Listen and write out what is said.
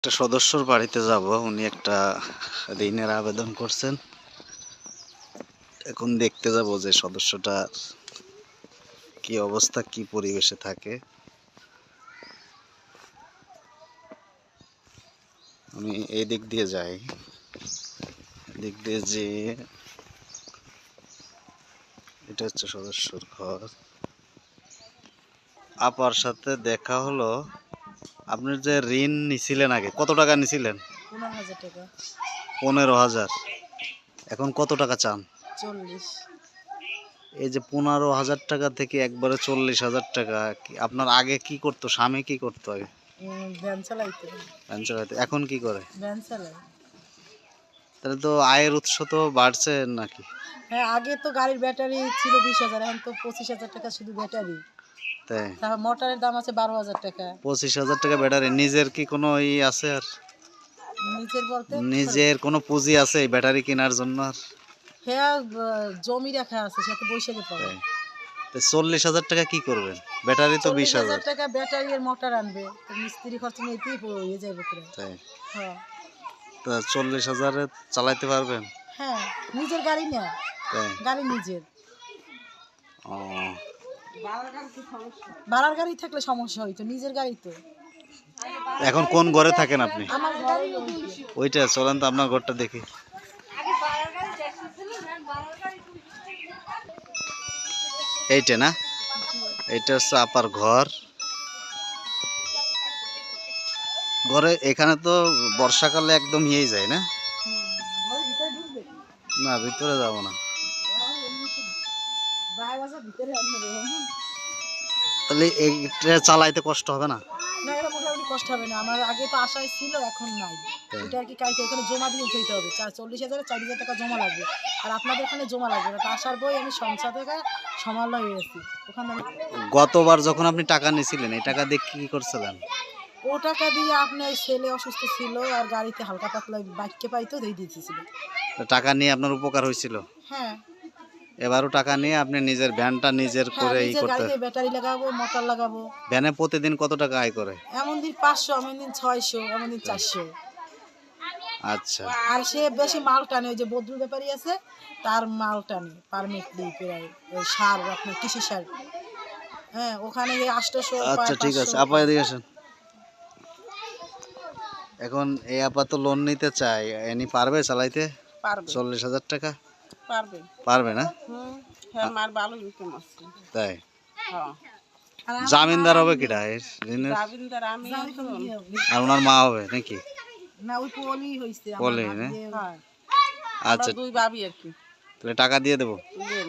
একটা সদস্যর বাড়িতে যাব, উনি একটা ঋণের আবেদন করছেন। এখন দেখতে যাব যে সদস্যটার কি অবস্থা, কি পরিবেশে থাকে। আমি এই দিক দিয়ে যাই, দিক দিয়ে যে এটা হচ্ছে সদস্যর ঘর। আপার সাথে দেখা হলো। আপনি যে ঋণ নিছিলেন, আগে কত টাকা নিছিলেন? 15,000 টাকা। 15,000। এখন কত টাকা চান? 40। এই যে 15,000 টাকা থেকে একবারে 40,000 টাকা, আপনার আগে কি করতো? স্বামী কি করতো আগে? ভ্যান চালাইতো। ভ্যান চালাইতো। এখন কি করে? ভ্যান চালায়। তাহলে তো আয়ের উৎস তো বাড়ছে নাকি? হ্যাঁ, আগে তো গাড়ির ব্যাটারি ছিল 20,000, এখন তো 25,000 টাকা শুধু ব্যাটারি। তাই তারপর মোটরের দাম আছে 12,000 টাকা। 25,000 টাকা ব্যাটারি। নিজের কি কোনো আছে আর? নিচের বলতে নিজের কোনো পুঁজি আছে এই ব্যাটারি কেনার জন্য আর? হ্যাঁ, জমি রাখা আছে, সাথে বৈশাখে পাবে। তো 40,000 টাকা কি করবেন? ব্যাটারি তো 20,000 40,000 টাকা ব্যাটারি আর মোটর আনবে, তো মিস্ত্রি খরচ নিতেই হয়ে যাবে পুরো। তাই হ্যাঁ। তো 40,000-এ চালাইতে পারবেন? হ্যাঁ, নিজের গাড়ি না, তাই গাড়ি নিজের। ও, ভাড়ার গাড়ি থাকলে সমস্যা হইতো, নিজের গাড়ি তো। এখন কোন ঘরে থাকেন আপনি? আমার গাড়ি ওইটা চলেন তো আপনার ঘরটা দেখি। এইটা না? এইটা হচ্ছে আপার ঘর। ঘরে এখানে তো বর্ষাকালে একদম ইয়েই যায় না? না, ভিতরে যাব না। তাহলে এইটা চালাইতে কষ্ট হবে না? না, এটা মোটামুটি কষ্ট হবে না। আমার আগে তো আশায় ছিল, এখন নাই। এটা আর কি কাইতে এখানে জমা দিয়ে উঠাইতে হবে। 40,000 4,000 টাকা জমা লাগবে। আর আপনাদের ওখানে জমা লাগবে না। আসার বই আমি সংসার থেকে সমাল হয়ে গেছি ওখানে। গতবার যখন আপনি টাকা নিয়েছিলেন, এই টাকা দিয়ে কি করছিলেন? ও টাকা দিয়ে আপনার ছেলে অসুস্থ ছিল, আর গাড়িতে হালকা পাতলা বাইককে পাইতো দিয়ে দিতেছিল। টাকা নিয়ে আপনার উপকার হয়েছিল? হ্যাঁ। এবারও টাকা নিয়ে আপনি নিজের ভ্যানটা নিজের করে ই নিজের করতে। গাড়িতে ব্যাটারি লাগাবো, মোটর লাগাবো। ভ্যানে প্রতিদিন কত টাকা আয় করে? এমন দিন 500, এমন দিন 600, এমন দিন 400। আচ্ছা। আর সে বেশি মাল টানে, ওই যে বদরুল ব্যাপারী আছে, তার মাল টানে পারমিট দিয়ে প্রায়। ওই সার, আপনার কৃষি সার। হ্যাঁ, ওখানে 800। আচ্ছা, ঠিক আছে। আপা এদিকে আসেন। এখন এই আপা তো লোন নিতে চাই, এনি পারবে চালাইতে? পারবে। 40,000 টাকা পারবে। পারবে না? হ্যাঁ, মার ভালো ইনকাম আছে। তাই হ্যাঁ। জামিনদার হবে কিটা এর ঋণের? জামিনদার আমি। আর ওনার মা হবে নাকি? না, ওই পলি হইছে আমার পলি, ভাবি। না? হ্যাঁ। আচ্ছা, দুই ভাবি আর কি। তাহলে টাকা দিয়ে দেবো। দেন।